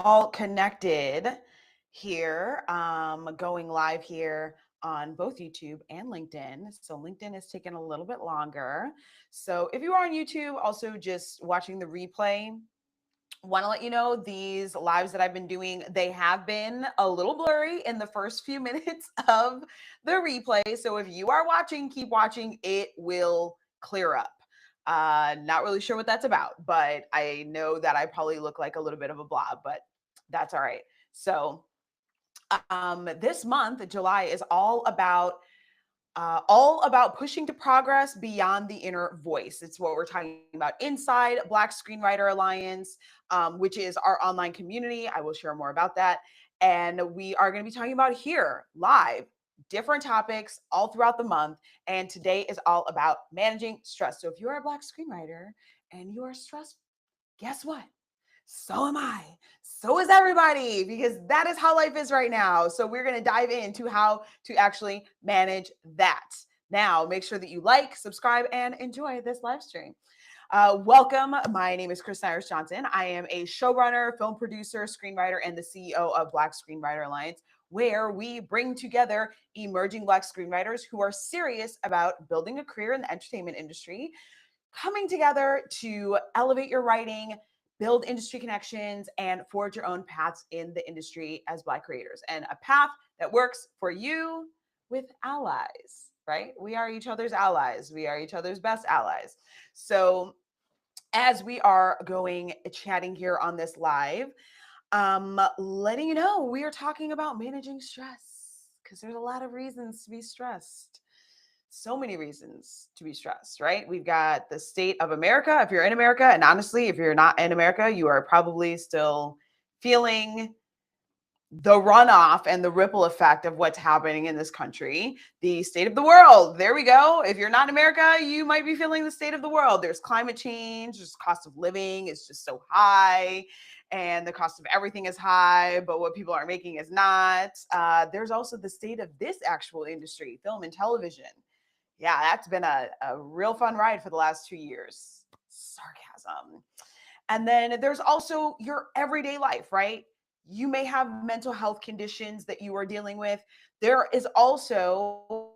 all connected here, going live here on both YouTube and LinkedIn. So LinkedIn is taking a little bit longer. So if you are on YouTube, also just watching the replay, want to let you know these lives that I've been doing, they have been a little blurry in the first few minutes of the replay. So if you are watching, keep watching, it will clear up. Not really sure what that's about, but I know that I probably look like a little bit of a blob, but that's all right. So this month, July, is all about pushing to progress beyond the inner voice. It's what we're talking about inside Black Screenwriter Alliance, which is our online community. I will share more about that. And we are going to be talking about here live, different topics all throughout the month. And today is all about managing stress. So if you are a Black screenwriter and you are stressed, guess what? So am I. So is everybody, because that is how life is right now. So we're going to dive into how to actually manage that. Now, make sure that you like, subscribe, and enjoy this live stream. Welcome. My name is Chris Cyrus Johnson. I am a showrunner, film producer, screenwriter, and the CEO of Black Screenwriter Alliance, where we bring together emerging Black screenwriters who are serious about building a career in the entertainment industry, coming together to elevate your writing, build industry connections, and forge your own paths in the industry as Black creators, and a path that works for you with allies, right? We are each other's allies. We are each other's best allies. So as we are going chatting here on this live, letting you know we are talking about managing stress because there's a lot of reasons to be stressed. So many reasons to be stressed, right? We've got the state of America. If you're in America, and honestly, if you're not in America, you are probably still feeling the runoff and the ripple effect of what's happening in this country. The state of the world. There we go. If you're not in America, you might be feeling the state of the world. There's climate change, there's cost of living is just so high, and the cost of everything is high, but what people are making is not. There's also the state of this actual industry, film and television. Yeah, that's been a real fun ride for the last 2 years. Sarcasm. And then there's also your everyday life, right? You may have mental health conditions that you are dealing with. There is also,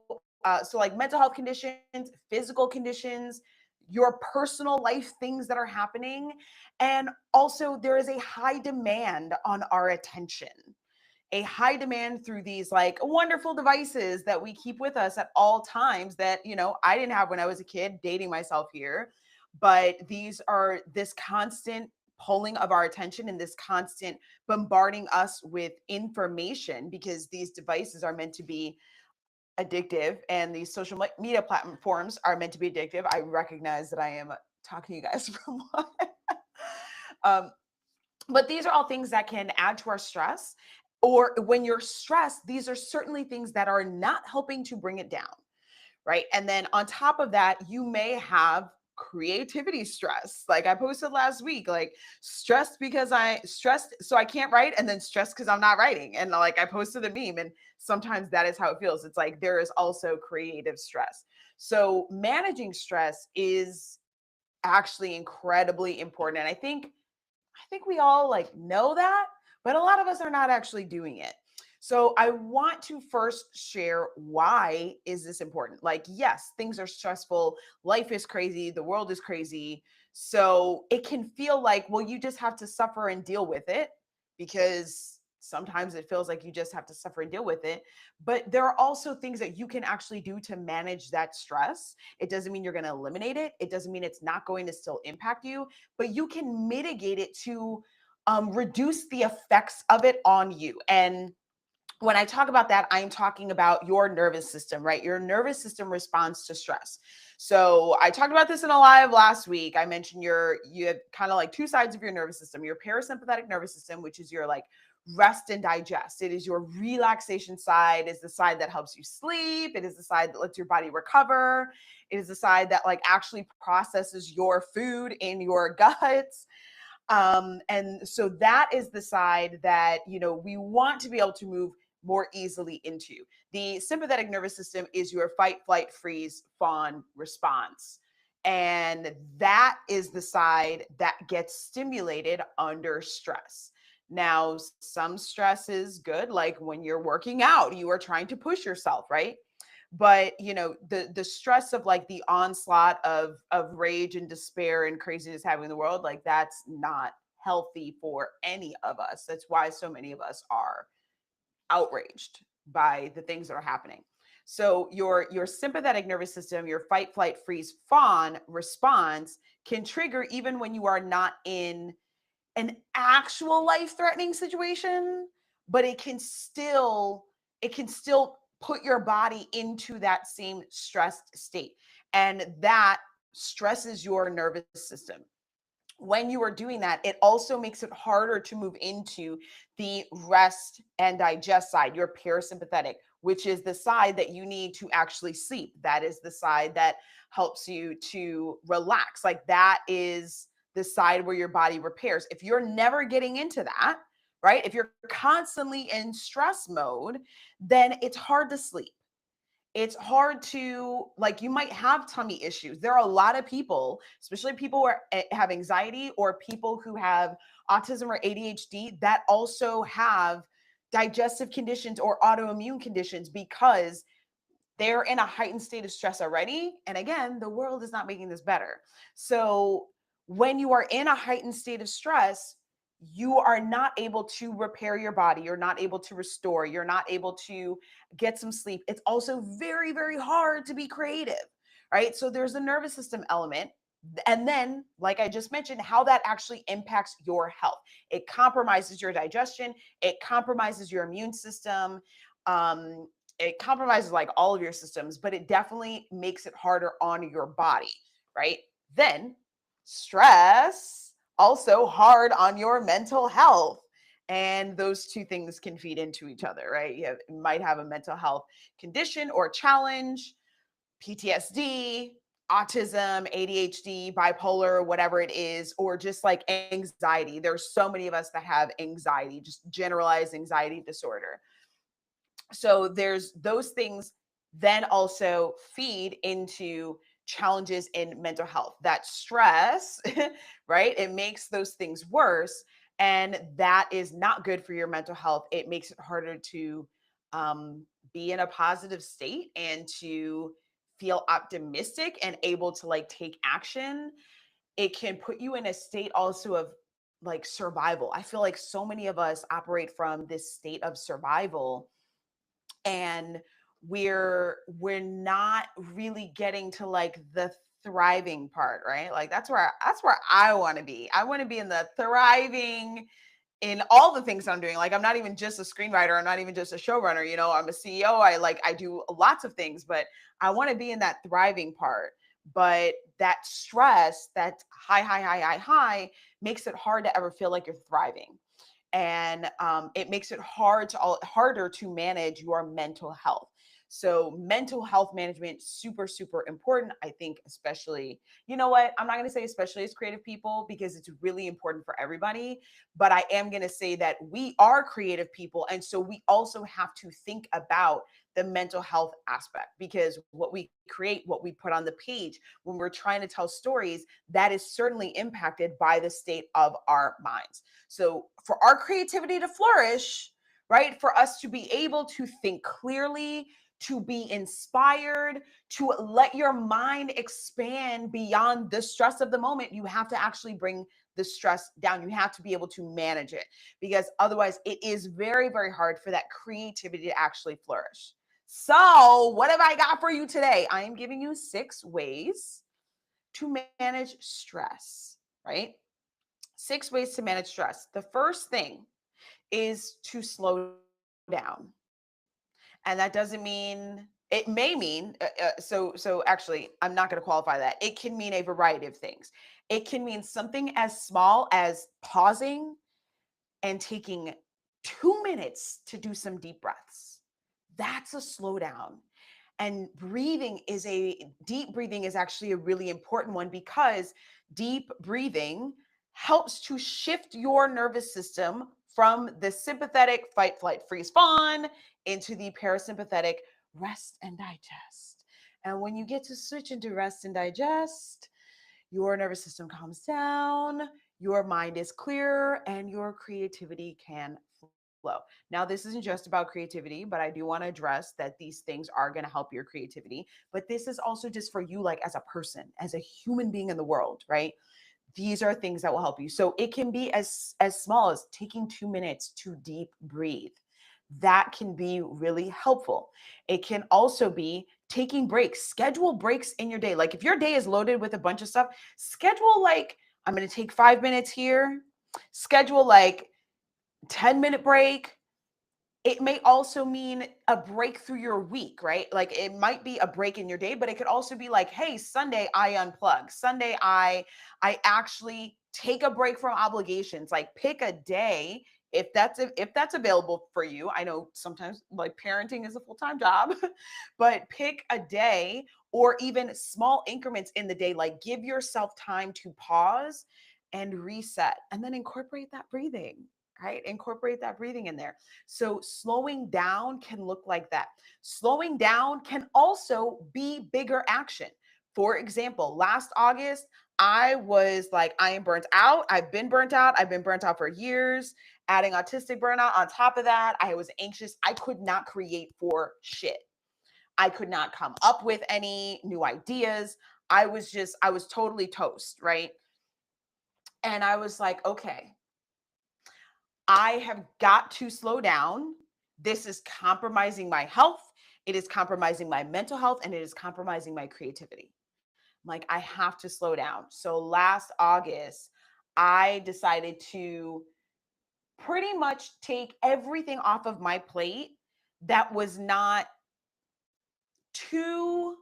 so like mental health conditions, physical conditions, your personal life things that are happening. And also, there is a high demand on our attention, a high demand through these like wonderful devices that we keep with us at all times that, I didn't have when I was a kid, dating myself here. But these are this constant pulling of our attention and this constant bombarding us with information, because these devices are meant to be addictive and these social media platforms are meant to be addictive. I recognize that I am talking to you guys from one. um, but these are all things that can add to our stress. Or when you're stressed, these are certainly things that are not helping to bring it down, right? And then on top of that, you may have creativity stress. Like I posted last week, like stressed because I stressed so I can't write, and then stressed because I'm not writing. And like I posted a meme, and sometimes that is how it feels. It's like there is also creative stress. So managing stress is actually incredibly important. And I think we all like know that, but a lot of us are not actually doing it. So I want to first share why is this important? Like, yes, things are stressful, life is crazy, the world is crazy. So it can feel like, well, you just have to suffer and deal with it, because sometimes it feels like you just have to suffer and deal with it. But there are also things that you can actually do to manage that stress. It doesn't mean you're going to eliminate it. It doesn't mean it's not going to still impact you, but you can mitigate it to reduce the effects of it on you. And when I talk about that, I'm talking about your nervous system, right? Your nervous system responds to stress. So I talked about this in a live last week. I mentioned you have kind of like two sides of your nervous system. Your parasympathetic nervous system, which is your like rest and digest. It is your relaxation side, is the side that helps you sleep. It is the side that lets your body recover. It is the side that like actually processes your food in your guts. And so that is the side that, we want to be able to move more easily into. The sympathetic nervous system is your fight, flight, freeze, fawn response. And that is the side that gets stimulated under stress. Now, some stress is good, like when you're working out, you are trying to push yourself, right? But the stress of like the onslaught of rage and despair and craziness happening in the world, like that's not healthy for any of us. That's why so many of us are outraged by the things that are happening. So your sympathetic nervous system, your fight, flight, freeze, fawn response can trigger even when you are not in an actual life-threatening situation, but it can still put your body into that same stressed state. And that stresses your nervous system. When you are doing that, it also makes it harder to move into the rest and digest side, your parasympathetic, which is the side that you need to actually sleep. That is the side that helps you to relax. Like that is the side where your body repairs. If you're never getting into that, right? If you're constantly in stress mode, then it's hard to sleep. It's hard to, like, you might have tummy issues. There are a lot of people, especially people who have anxiety or people who have autism or ADHD, that also have digestive conditions or autoimmune conditions because they're in a heightened state of stress already. And again, the world is not making this better. So when you are in a heightened state of stress, you are not able to repair your body. You're not able to restore. You're not able to get some sleep. It's also very, very hard to be creative, right? So there's a nervous system element. And then, like I just mentioned, how that actually impacts your health. It compromises your digestion, it compromises your immune system. Um, it compromises like all of your systems, but it definitely makes it harder on your body, right? Then stress also hard on your mental health. And those two things can feed into each other, right? You might have a mental health condition or challenge, PTSD, autism, ADHD, bipolar, whatever it is, or just like anxiety. There's so many of us that have anxiety, just generalized anxiety disorder. So there's those things then also feed into challenges in mental health. That stress, right? It makes those things worse. And that is not good for your mental health. It makes it harder to um, be in a positive state and to feel optimistic and able to like take action. It can put you in a state also of like survival. I feel like so many of us operate from this state of survival, and we're not really getting to like the thriving part, right? Like that's where I want to be. I want to be in the thriving in all the things I'm doing. Like I'm not even just a screenwriter, I'm not even just a showrunner, I'm a CEO. I do lots of things, but I want to be in that thriving part. But that stress, that high, high, high, high, high makes it hard to ever feel like you're thriving. And it makes it harder to manage your mental health. So mental health management, super, super important. I think, especially, you know what, I'm not going to say especially as creative people because it's really important for everybody, but I am going to say that we are creative people, and so we also have to think about the mental health aspect, because what we create, what we put on the page when we're trying to tell stories, that is certainly impacted by the state of our minds. So for our creativity to flourish, right, for us to be able to think clearly, to be inspired, to let your mind expand beyond the stress of the moment, you have to actually bring the stress down. You have to be able to manage it, because otherwise it is very, very hard for that creativity to actually flourish. So, what have I got for you today? I am giving you 6 ways to manage stress, right? 6 ways to manage stress. The first thing is to slow down. And that doesn't mean, it may mean, so actually, I'm not going to qualify that. It can mean a variety of things. It can mean something as small as pausing and taking 2 minutes to do some deep breaths. That's a slowdown. And deep breathing is actually a really important one, because deep breathing helps to shift your nervous system from the sympathetic fight, flight, freeze, fawn into the parasympathetic rest and digest. And when you get to switch into rest and digest, your nervous system calms down, your mind is clearer and your creativity can flow. Now, this isn't just about creativity, but I do want to address that these things are going to help your creativity. But this is also just for you, like as a person, as a human being in the world, right? These are things that will help you. So it can be as small as taking 2 minutes to deep breathe. That can be really helpful. It can also be taking breaks. Schedule breaks in your day. Like if your day is loaded with a bunch of stuff, schedule like I'm going to take 5 minutes here. Schedule like 10-minute break. It may also mean a break through your week, right? Like it might be a break in your day, but it could also be like, hey, Sunday I unplug. Sunday I actually take a break from obligations. Like pick a day if that's available for you. I know sometimes like parenting is a full-time job, but pick a day or even small increments in the day, like give yourself time to pause and reset and then incorporate that breathing, right? Incorporate that breathing in there. So slowing down can look like that. Slowing down can also be bigger action. For example, last August, I was like, I am burnt out. I've been burnt out. I've been burnt out for years. Adding autistic burnout on top of that, I was anxious. I could not create for shit. I could not come up with any new ideas. I was totally toast, right? And I was like, okay, I have got to slow down. This is compromising my health. It is compromising my mental health and it is compromising my creativity. I'm like, I have to slow down. So last August, I decided to pretty much take everything off of my plate that was not too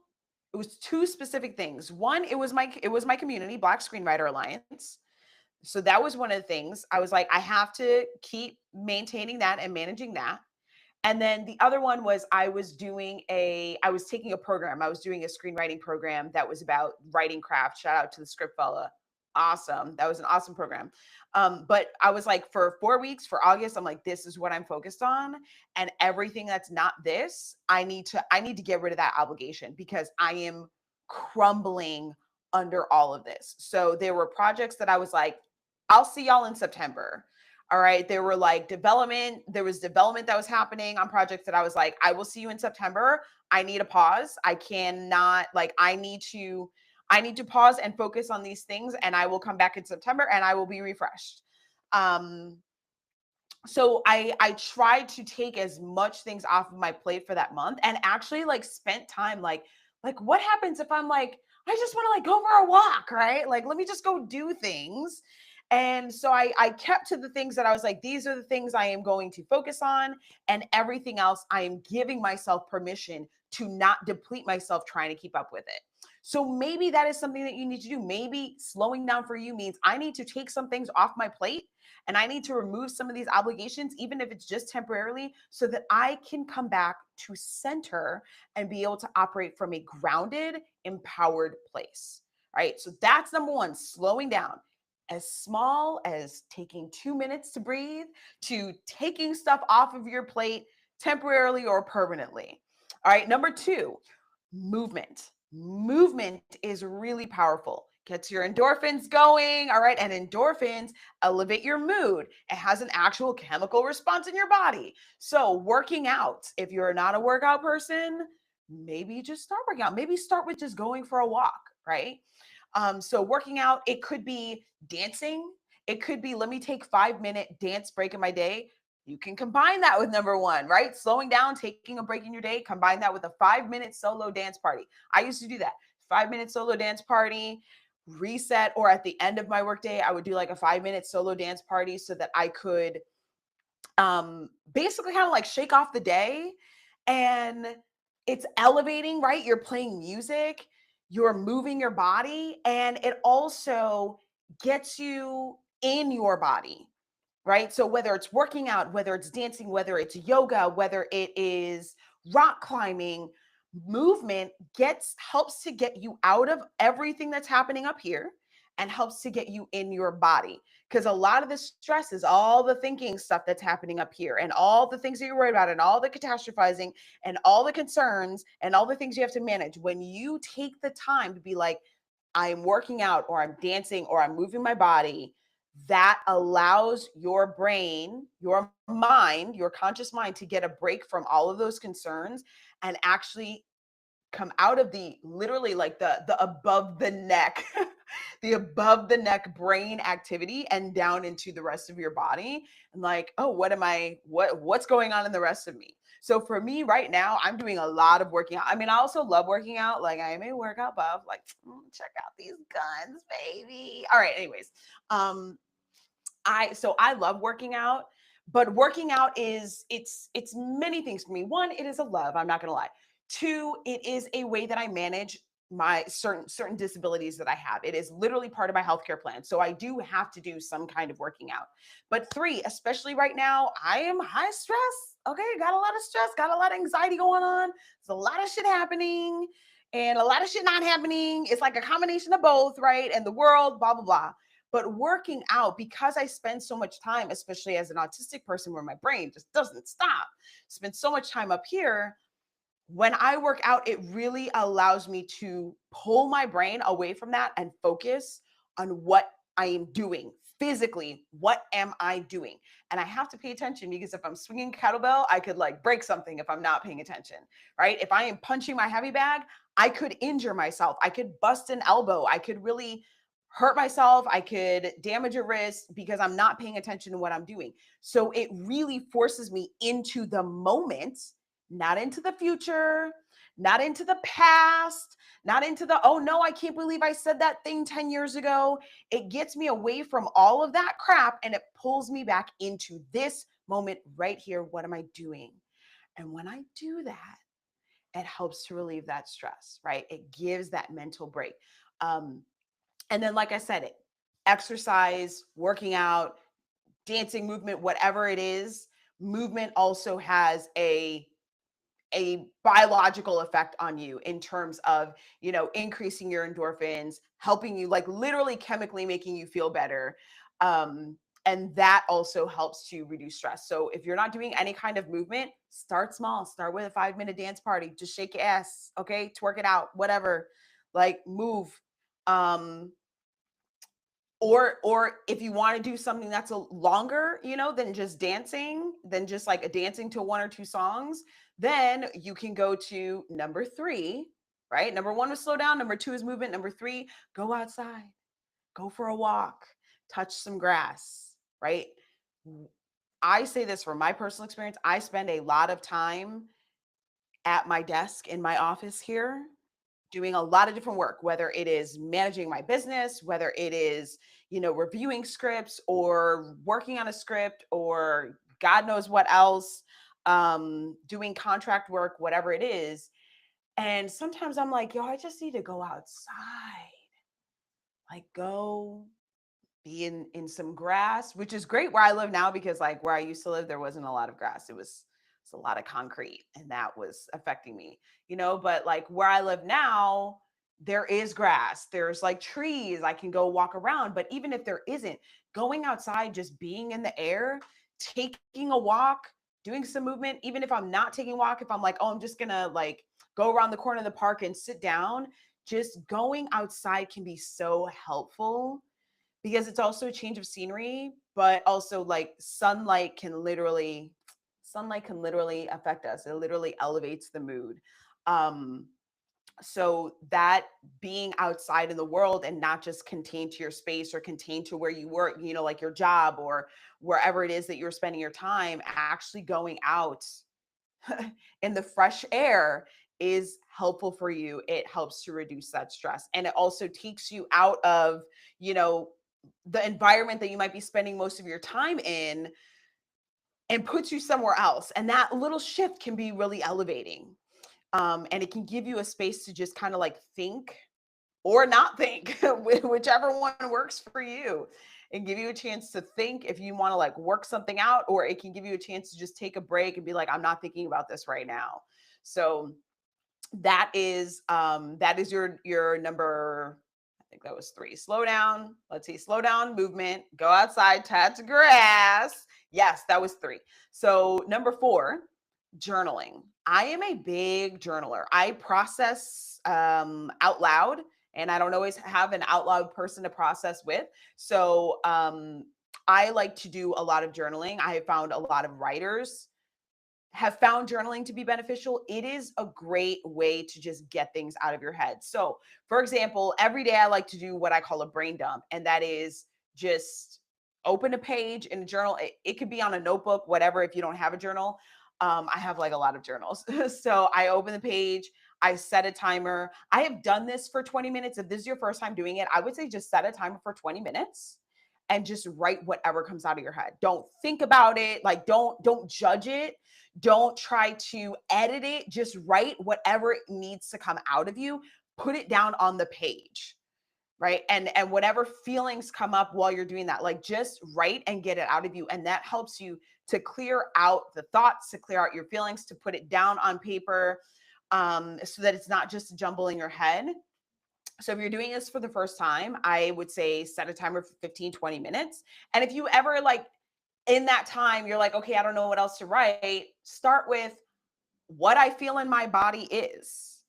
it was two specific things. One, it was my community, Black Screenwriter Alliance. So that was one of the things. I was like, I have to keep maintaining that and managing that. And then the other one was I was taking a program. I was doing a screenwriting program that was about writing craft. Shout out to the script fella. Awesome. That was an awesome program. But I was like, for 4 weeks for August, I'm like, this is what I'm focused on. And everything that's not this, I need to get rid of that obligation because I am crumbling under all of this. So there were projects that I was like, I'll see y'all in September. All right. There were like there was development that was happening on projects that I was like, I will see you in September. I need a pause. I cannot, like, I need to pause and focus on these things and I will come back in September and I will be refreshed. Um, so I tried to take as much things off of my plate for that month and actually like spent time like what happens if I'm like I just want to like go for a walk, right? Like let me just go do things. And so I kept to the things that I was like these are the things I am going to focus on and everything else I am giving myself permission to not deplete myself trying to keep up with it. So maybe that is something that you need to do. Maybe slowing down for you means I need to take some things off my plate and I need to remove some of these obligations, even if it's just temporarily, so that I can come back to center and be able to operate from a grounded, empowered place. All right. So that's number one, slowing down. As small as taking 2 minutes to breathe to taking stuff off of your plate temporarily or permanently. All right. Number two, movement. Movement is really powerful. Gets your endorphins going. All right. And endorphins elevate your mood. It has an actual chemical response in your body. So, working out, if you're not a workout person, maybe just start working out. Maybe start with just going for a walk, right? So, working out, it could be dancing. It could be, let me take 5 minute dance break in my day. You can combine that with number one, right? Slowing down, taking a break in your day, combine that with a 5 minute solo dance party. I used to do that 5 minute solo dance party, reset, or at the end of my workday, I would do like a 5 minute solo dance party so that I could basically kind of like shake off the day. And it's elevating, right? You're playing music, you're moving your body, and it also gets you in your body, right? So whether it's working out, whether it's dancing, whether it's yoga, whether it is rock climbing, movement gets helps to get you out of everything that's happening up here and helps to get you in your body. Because a lot of the stress is all the thinking stuff that's happening up here and all the things that you're worried about and all the catastrophizing and all the concerns and all the things you have to manage. When you take the time to be like, I'm working out or I'm dancing or I'm moving my body, that allows your brain, your mind, your conscious mind to get a break from all of those concerns and actually come out of the literally like the above the neck the above the neck brain activity and down into the rest of your body, and like, oh, what am I, what's going on in the rest of me? So for me right now, I'm doing a lot of working out. I mean, I also love working out. Like, I am a workout buff. Like, check out these guns, baby. All right, anyways. I love working out, but working out is, it's many things for me. One, it is a love, I'm not gonna lie. Two, it is a way that I manage my certain disabilities that I have. It is literally part of my healthcare plan. So I do have to do some kind of working out. But three, especially right now, I am high stress. Okay, got a lot of stress, got a lot of anxiety going on. There's a lot of shit happening and a lot of shit not happening. It's like a combination of both, right? And the world, blah, blah, blah. But working out, because I spend so much time, especially as an autistic person where my brain just doesn't stop, spend so much time up here. When I work out, it really allows me to pull my brain away from that and focus on what I am doing physically. What am I doing? And I have to pay attention, because if I'm swinging kettlebell, I could like break something if I'm not paying attention, right? If I am punching my heavy bag, I could injure myself. I could bust an elbow. I could really hurt myself. I could damage a wrist because I'm not paying attention to what I'm doing. So it really forces me into the moment, not into the future, not into the past, not into the, oh no, I can't believe I said that thing 10 years ago. It gets me away from all of that crap and it pulls me back into this moment right here. What am I doing? And when I do that, it helps to relieve that stress, right? It gives that mental break. Um, and then, like I said, it exercise, working out, dancing, movement, whatever it is, movement also has a biological effect on you in terms of, increasing your endorphins, helping you, like literally chemically making you feel better. And that also helps to reduce stress. So if you're not doing any kind of movement, start small. Start with a 5-minute dance party. Just shake your ass, okay? Twerk it out, whatever. Like, move. Um, or if you want to do something that's a longer, than just dancing, than just like a dancing to one or two songs, then you can go to number three, right? Number one was slow down, number two is movement, number three, go outside, go for a walk, touch some grass, right? I say this from my personal experience. I spend a lot of time at my desk in my office here doing a lot of different work, whether it is managing my business, whether it is, reviewing scripts or working on a script or God knows what else, doing contract work, whatever it is. And sometimes I'm like, yo, I just need to go outside, like go be in some grass, which is great where I live now, because like where I used to live, there wasn't a lot of grass. It's a lot of concrete, and that was affecting me, but like where I live now, there is grass. There's like trees. I can go walk around. But even if there isn't, going outside, just being in the air, taking a walk, doing some movement, even if I'm not taking a walk, if I'm like, oh, I'm just gonna like go around the corner of the park and sit down, just going outside can be so helpful, because it's also a change of scenery, but also like sunlight can literally affect us. It literally elevates the mood. Um, so that being outside in the world and not just contained to your space or contained to where you work, like your job or wherever it is that you're spending your time, actually going out in the fresh air is helpful for you. It helps to reduce that stress. And it also takes you out of, you know, the environment that you might be spending most of your time in, and puts you somewhere else. And that little shift can be really elevating. And it can give you a space to just kind of like think or not think, whichever one works for you, and give you a chance to think if you want to like work something out, or it can give you a chance to just take a break and be like, I'm not thinking about this right now. So that is your number. I think that was three. Slow down. Let's see. Slow down, movement, go outside, touch grass. Yes, that was three. So number four, journaling. I am a big journaler. I process out loud and I don't always have an out loud person to process with. So I like to do a lot of journaling. I have found a lot of writers have found journaling to be beneficial. It is a great way to just get things out of your head. So, for example, every day I like to do what I call a brain dump, and that is just open a page in a journal. It could be on a notebook, whatever, if you don't have a journal. I have like a lot of journals. So I open the page, I set a timer. I have done this for 20 minutes. If this is your first time doing it, I would say just set a timer for 20 minutes and just write whatever comes out of your head. Don't think about it, like don't judge it. Don't try to edit it. Just write whatever needs to come out of you. Put it down on the page, right? And whatever feelings come up while you're doing that, like just write and get it out of you, and that helps you to clear out the thoughts, to clear out your feelings, to put it down on paper, so that it's not just a jumble in your head. So if you're doing this for the first time, I would say set a timer for 15, 20 minutes. And if you ever like in that time, you're like, okay, I don't know what else to write, start with what I feel in my body is,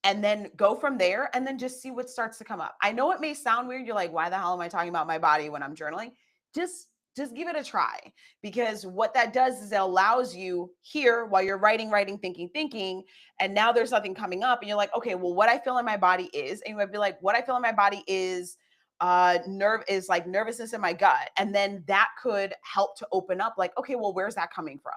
and then go from there and then just see what starts to come up. I know it may sound weird. You're like, why the hell am I talking about my body when I'm journaling? Just just give it a try, because what that does is it allows you here while you're writing, thinking, and now there's nothing coming up and you're like, okay, well, what I feel in my body is, and you might be like, what I feel in my body is like nervousness in my gut, and then that could help to open up like, okay, well, where's that coming from?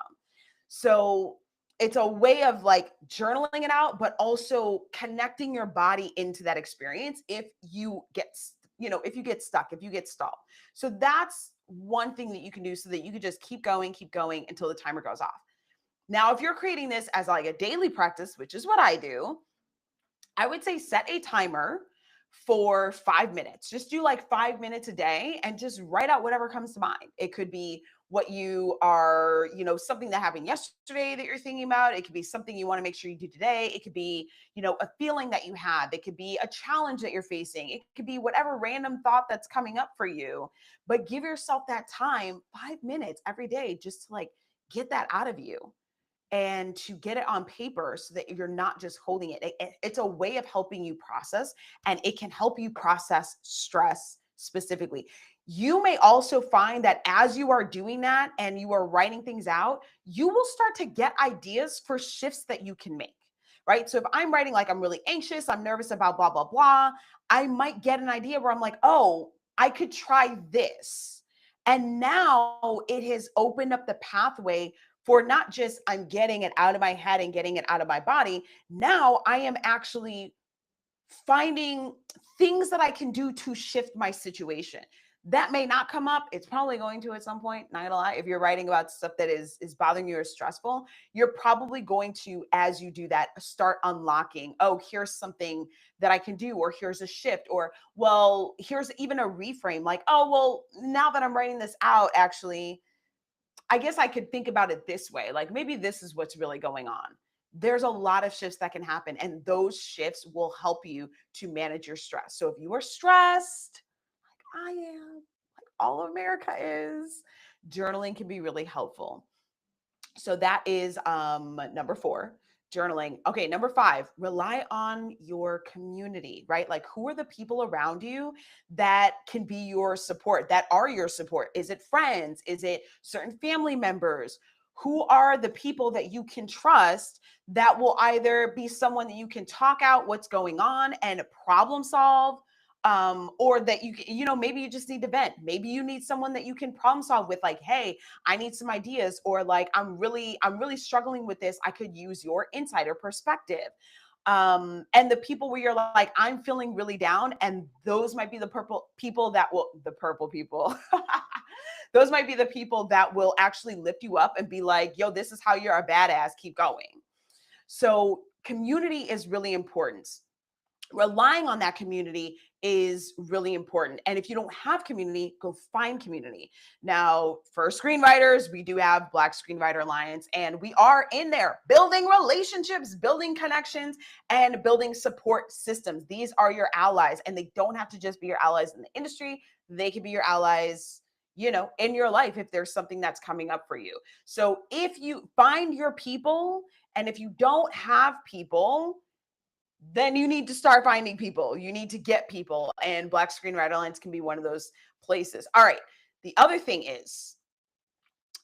So it's a way of like journaling it out, but also connecting your body into that experience if you get, if you get stuck, if you get stalled. So that's one thing that you can do so that you can just keep going until the timer goes off. Now, if you're creating this as like a daily practice, which is what I do, I would say set a timer for 5 minutes. Just do like 5 minutes a day and just write out whatever comes to mind. It could be what you are, something that happened yesterday that you're thinking about. It could be something you want to make sure you do today. It could be, a feeling that you have. It could be a challenge that you're facing. It could be whatever random thought that's coming up for you. But give yourself that time, 5 minutes every day, just to like get that out of you and to get it on paper so that you're not just holding it. It's a way of helping you process, and it can help you process stress specifically. You may also find that as you are doing that and you are writing things out, you will start to get ideas for shifts that you can make, right? So if I'm writing like I'm really anxious, I'm nervous about blah, blah, blah, I might get an idea where I'm like, oh, I could try this. And now it has opened up the pathway for not just I'm getting it out of my head and getting it out of my body. Now I am actually finding things that I can do to shift my situation. That may not come up. It's probably going to at some point, not gonna lie. If you're writing about stuff that is bothering you or stressful, you're probably going to, as you do that, start unlocking, oh, here's something that I can do, or here's a shift, or well, here's even a reframe, like, oh, well, now that I'm writing this out, actually, I guess I could think about it this way. Like maybe this is what's really going on. There's a lot of shifts that can happen, and those shifts will help you to manage your stress. So if you are stressed, like I am, like all of America is, journaling can be really helpful. So that is number 4, journaling. Okay, number 5, rely on your community, right? Like who are the people around you that can be your support, that are your support? Is it friends? Is it certain family members? Who are the people that you can trust that will either be someone that you can talk out what's going on and problem solve, or that maybe you just need to vent. Maybe you need someone that you can problem solve with, like, hey, I need some ideas, or like I'm really struggling with this. I could use your insight or perspective. And the people where you're like, I'm feeling really down, and those might be the purple people. Those might be the people that will actually lift you up and be like, yo, this is how you're a badass. Keep going. So community is really important. Relying on that community is really important. And if you don't have community, go find community. Now, for screenwriters, we do have Black Screenwriter Alliance, and we are in there building relationships, building connections, and building support systems. These are your allies, and they don't have to just be your allies in the industry. They can be your allies, in your life if there's something that's coming up for you. So if you find your people, and if you don't have people, then you need to start finding people. You need to get people. And Black Screenwriter Alliance can be one of those places. All right. The other thing is,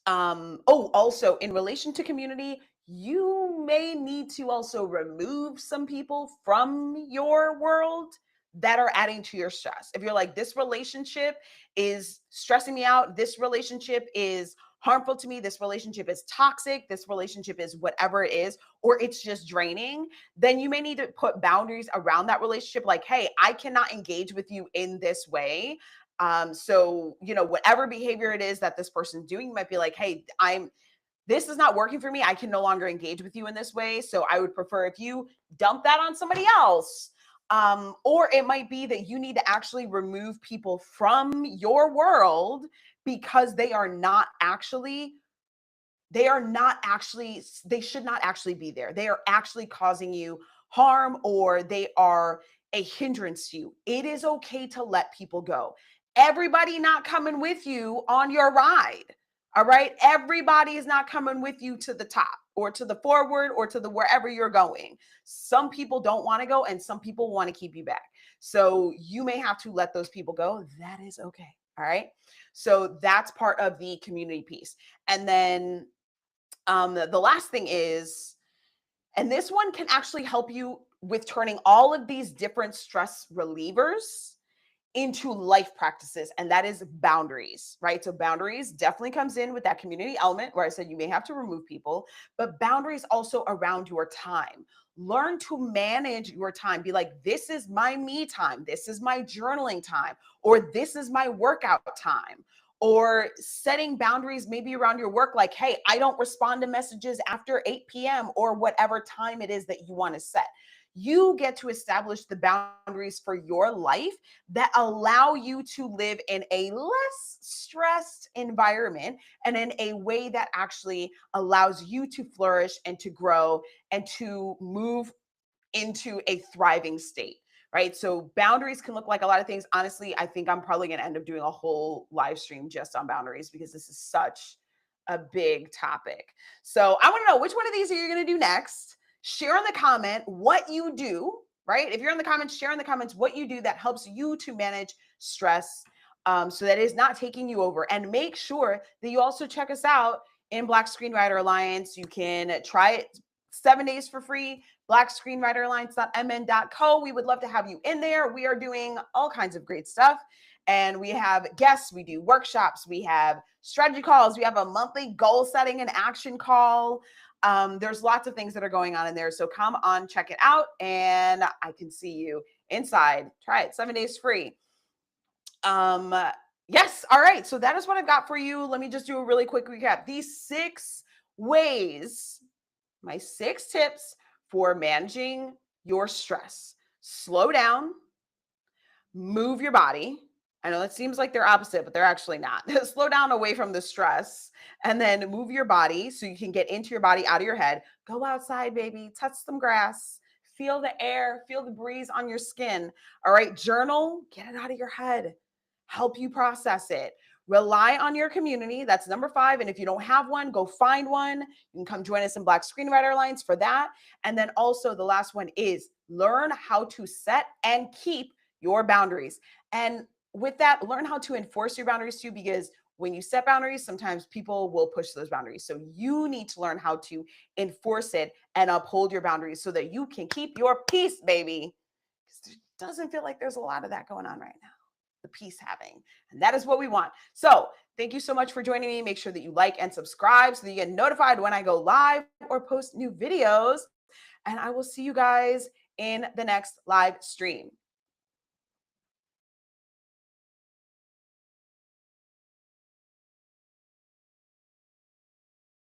also in relation to community, you may need to also remove some people from your world that are adding to your stress. If you're like, this relationship is stressing me out, this relationship is harmful to me, this relationship is toxic, this relationship is whatever it is, or it's just draining, then you may need to put boundaries around that relationship. Like, hey, I cannot engage with you in this way. So, whatever behavior it is that this person's doing, you might be like, hey, this is not working for me. I can no longer engage with you in this way. So I would prefer if you dump that on somebody else. Or it might be that you need to actually remove people from your world because they should not actually be there. They are actually causing you harm, or they are a hindrance to you. It is okay to let people go. Everybody not coming with you on your ride. All right. Everybody is not coming with you to the top or to the forward or to the wherever you're going. Some people don't want to go and some people want to keep you back. So you may have to let those people go. That is okay. All right. So that's part of the community piece. And then the last thing is, and this one can actually help you with turning all of these different stress relievers into life practices, and that is boundaries, right? So boundaries definitely comes in with that community element where I said you may have to remove people, but boundaries also around your time. Learn to manage your time. Be like, this is my me time, this is my journaling time, or this is my workout time. Or setting boundaries maybe around your work, like, hey, I don't respond to messages after 8 p.m. or whatever time it is that you want to set. You get to establish the boundaries for your life that allow you to live in a less stressed environment and in a way that actually allows you to flourish and to grow and to move into a thriving state. Right. So boundaries can look like a lot of things. Honestly, I think I'm probably going to end up doing a whole live stream just on boundaries because this is such a big topic. So I want to know, which one of these are you going to do next? Share in the comment what you do, right? If you're in the comments, share in the comments what you do that helps you to manage stress, so that it's not taking you over. And make sure that you also check us out in Black Screenwriter Alliance. You can try it 7 days for free. blackscreenwriteralliance.mn.co. We would love to have you in there. We are doing all kinds of great stuff. And we have guests, we do workshops, we have strategy calls, we have a monthly goal setting and action call. There's lots of things that are going on in there. So come on, check it out, and I can see you inside. Try it, 7 days free. Yes. All right. So that is what I've got for you. Let me just do a really quick recap. These 6 ways, my 6 tips for managing your stress. Slow down, move your body. I know that seems like they're opposite, but they're actually not. Slow down away from the stress and then move your body so you can get into your body, out of your head. Go outside, baby, touch some grass, feel the air, feel the breeze on your skin. All right. Journal, get it out of your head, help you process it. Rely on your community. That's number 5. And if you don't have one, go find one. You can come join us in Black Screenwriter Alliance for that. And then also the last one is learn how to set and keep your boundaries. And with that, learn how to enforce your boundaries too, because when you set boundaries, sometimes people will push those boundaries. So you need to learn how to enforce it and uphold your boundaries so that you can keep your peace, baby. Because it doesn't feel like there's a lot of that going on right now. The peace having. And that is what we want. So thank you so much for joining me. Make sure that you like and subscribe so that you get notified when I go live or post new videos. And I will see you guys in the next live stream.